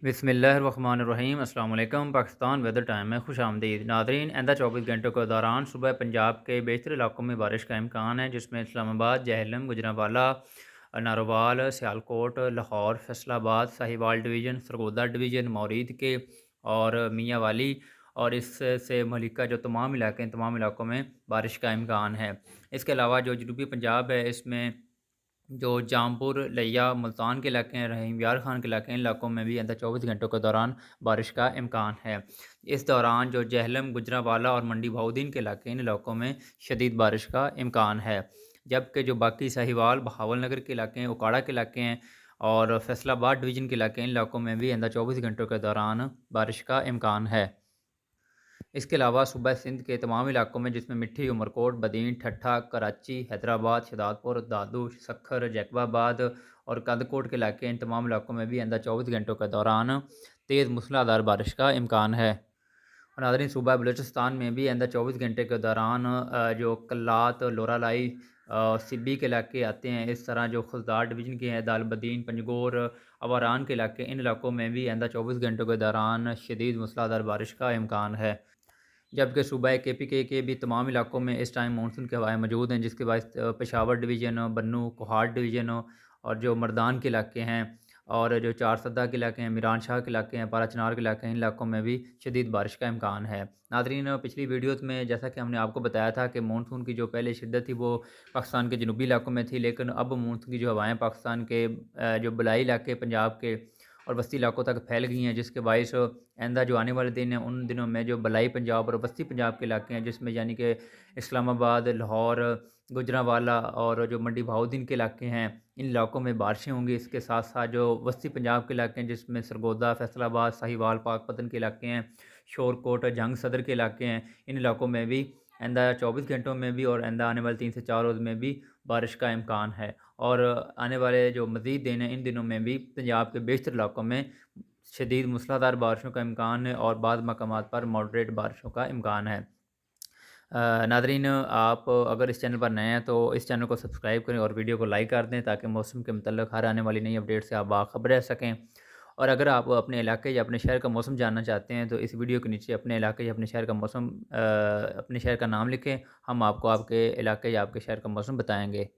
बिस्मिल्लाहिर्रहमानिर्रहीम। अस्सलाम वालेकुम। पाकिस्तान वेदर टाइम में खुशामदीद नादरीन। आइंदा 24 घंटों के दौरान सुबह पंजाब के बेशतर इलाकों में बारिश का इम्कान है, जिसमें इस्लामाबाद, जहलम, गुजरांवाला, नारोवाल, सियालकोट, लाहौर, फैसलाबाद, साहिवाल डिवीज़न, सरगोदा डिवीज़न, मौरीद के और मियाँ वाली और इससे मलिका जो तमाम इलाके हैं, तमाम इलाकों में बारिश का इम्कान है। इसके अलावा जो जनूबी पंजाब है, इसमें जो जामपुर, लिया, मुल्तान के इलाके हैं, रहीम यार खान के इलाके हैं, इन इलाकों में भी अंदर 24 घंटों के दौरान बारिश का इम्कान है। इस दौरान जो जहलम, गुजरांवाला और मंडी बहाउद्दीन के इलाके हैं, इन इलाकों में शदीद बारिश का इम्कान है। जबकि जो बाकी साहिवाल, बहावलनगर के इलाके हैं, उकाड़ा के इलाके हैं और फैसलाबाद डिवीज़न के इलाके हैं, इन इलाकों में भी अंदर 24 घंटों के दौरान बारिश का इम्कान है। इसके अलावा सूबा सिंध के तमाम इलाकों में, जिसमें मिट्ठी, उमरकोट, बदीन, ठट्ठा, कराची, हैदराबाद, शहदादपुर, दादू, सखर, जैकबाबाद और कंदकोट के इलाके, इन तमाम इलाकों में भी अंदर 24 घंटों के दौरान तेज़ मूसलाधार बारिश का इम्कान है। और नाज़रीन, सूबा बलूचिस्तान में भी अंदर 24 घंटे के दौरान जो कल्लात, लोरालाई, सिब्बी के इलाके आते हैं, इस तरह जो खुलदार डिवीज़न के हैं, दालबदीन, पंजगोर, अवारान के इलाके, इन इलाकों में भी अंदर 24 घंटों के दौरान शदीद मूसलाधार बारिश का इम्कान है। जबकि सूबा के भी तमाम इलाकों में इस टाइम मानसून की हवाएँ मौजूद हैं, जिसके बायस पेशावर डिवीज़न, बन्नू, कोहाट डिवीज़न और जो मर्दान के इलाके हैं और जो चारसद्दा के इलाके हैं, मीरान शाह के इलाके हैं, पारा चिनार के इलाके हैं, इन इलाकों में भी शदीद बारिश का इम्कान है। नाज़रीन, पिछली वीडियोज़ में जैसा कि हमने आपको बताया था कि मानसून की जो पहले शिद्दत थी वो पाकिस्तान के जनूबी इलाकों में थी, लेकिन अब मानसून की जो हवाएँ पाकिस्तान के जो बलाई इलाके पंजाब के और वस्ती इलाकों तक फैल गई हैं, जिसके बायस आइंदा जो आने वाले दिन हैं, उन दिनों में जो बलाई पंजाब और वस्ती पंजाब के इलाके हैं, जिसमें यानी कि इस्लामाबाद, लाहौर, गुजरांवाला और जो मंडी बहाउद्दीन के इलाके हैं, इन इलाकों में बारिशें होंगी। इसके साथ साथ जो वस्ती पंजाब के इलाके हैं, जिसमें सरगोदा, फैसलाबाद, साहिवाल, पाकपतन के इलाके हैं, शोरकोट, जंग सदर के इलाके हैं, इन इलाकों में भी आइंदा 24 घंटों में भी और आइंदा आने वाले 3 से 4 रोज़ में भी बारिश का इम्कान है। और आने वाले जो मज़ीद दिन हैं, इन दिनों में भी पंजाब के बेशतर इलाकों में शदीद मूसलाधार बारिशों का इम्कान है और बाद मकामात पर मॉडरेट बारिशों का इम्कान है। नादरीन, आप अगर इस चैनल पर नए हैं तो इस चैनल को सब्सक्राइब करें और वीडियो को लाइक कर दें, ताकि मौसम के मतलब हर आने वाली नई अपडेट से आप बाखबर रह सकें। और अगर आप अपने इलाके या अपने शहर का मौसम जानना चाहते हैं, तो इस वीडियो के नीचे अपने इलाके या अपने शहर का मौसम अपने शहर का नाम लिखें, हम आपको आपके इलाके या आपके शहर का मौसम बताएँगे।